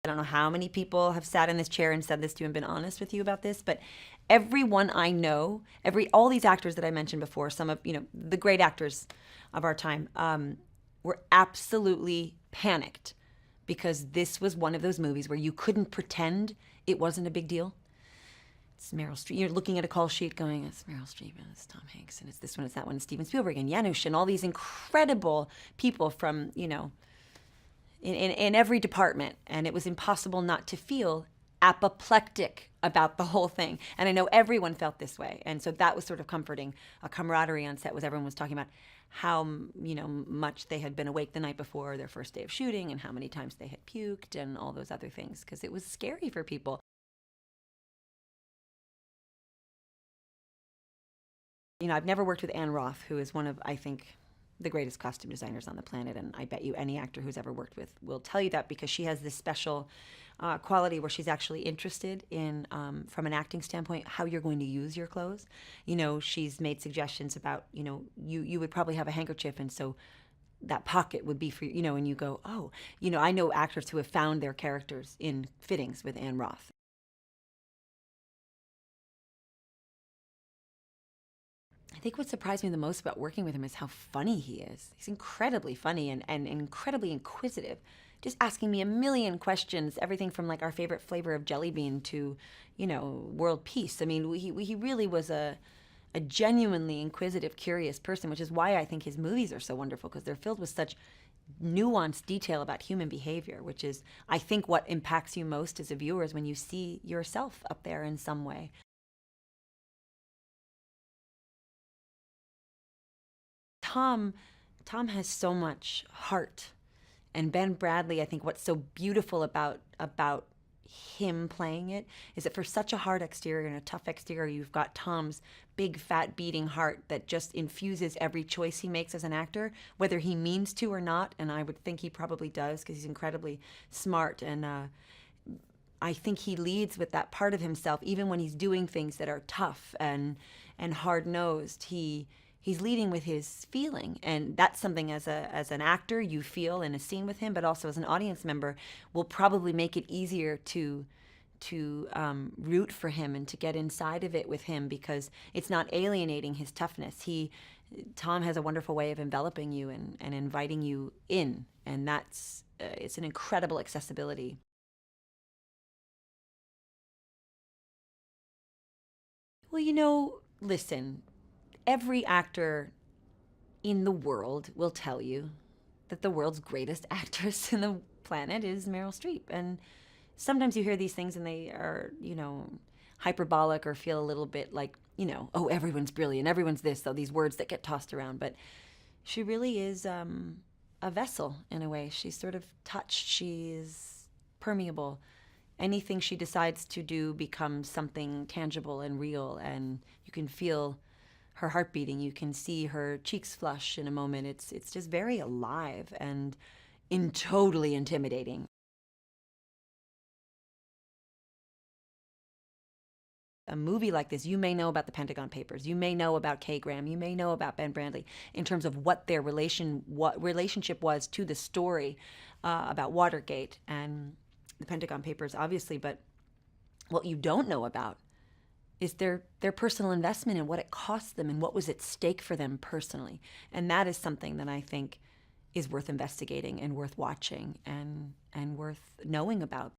don't know how many people have sat in this chair and said this to you and been honest with you about this, but everyone I know, all these actors that I mentioned before, some of, the great actors of our time, were absolutely panicked because this was one of those movies where you couldn't pretend it wasn't a big deal. It's Meryl Streep. You're looking at a call sheet going, it's Meryl Streep and it's Tom Hanks and it's this one, it's that one, it's Steven Spielberg and Janusz and all these incredible people from, in every department. And it was impossible not to feel apoplectic about the whole thing. And I know everyone felt this way. And so that was sort of comforting. A camaraderie on set was everyone was talking about how, much they had been awake the night before their first day of shooting and how many times they had puked and all those other things because it was scary for people. I've never worked with Ann Roth, who is one of, I think, the greatest costume designers on the planet, and I bet you any actor who's ever worked with will tell you that because she has this special quality where she's actually interested in, from an acting standpoint, how you're going to use your clothes. She's made suggestions about, you would probably have a handkerchief, and so that pocket would be for, and you go, oh, I know actors who have found their characters in fittings with Ann Roth. I think what surprised me the most about working with him is how funny he is. He's incredibly funny and incredibly inquisitive, just asking me a million questions, everything from like our favorite flavor of jelly bean to, world peace. I mean, he really was a genuinely inquisitive, curious person, which is why I think his movies are so wonderful because they're filled with such nuanced detail about human behavior, which is, I think, what impacts you most as a viewer is when you see yourself up there in some way. Tom has so much heart, and Ben Bradlee, I think what's so beautiful about him playing it is that for such a hard exterior and a tough exterior, you've got Tom's big, fat, beating heart that just infuses every choice he makes as an actor, whether he means to or not, and I would think he probably does because he's incredibly smart, and I think he leads with that part of himself, even when he's doing things that are tough and hard-nosed. He's leading with his feeling, and that's something as an actor you feel in a scene with him, but also as an audience member will probably make it easier to root for him and to get inside of it with him because it's not alienating his toughness. Tom has a wonderful way of enveloping you and inviting you in, and that's it's an incredible accessibility. Well, listen. Every actor in the world will tell you that the world's greatest actress in the planet is Meryl Streep. And sometimes you hear these things and they are, hyperbolic or feel a little bit like, oh, everyone's brilliant, everyone's this, so these words that get tossed around. But she really is a vessel in a way. She's sort of touched. She's permeable. Anything she decides to do becomes something tangible and real, and you can feel her heart beating. You can see her cheeks flush in a moment. It's just very alive and totally intimidating. A movie like this, you may know about the Pentagon Papers, you may know about Kay Graham, you may know about Ben Bradlee in terms of what their relationship was to the story about Watergate and the Pentagon Papers, obviously. But what you don't know about is their personal investment and what it cost them and what was at stake for them personally. And that is something that I think is worth investigating and worth watching and worth knowing about.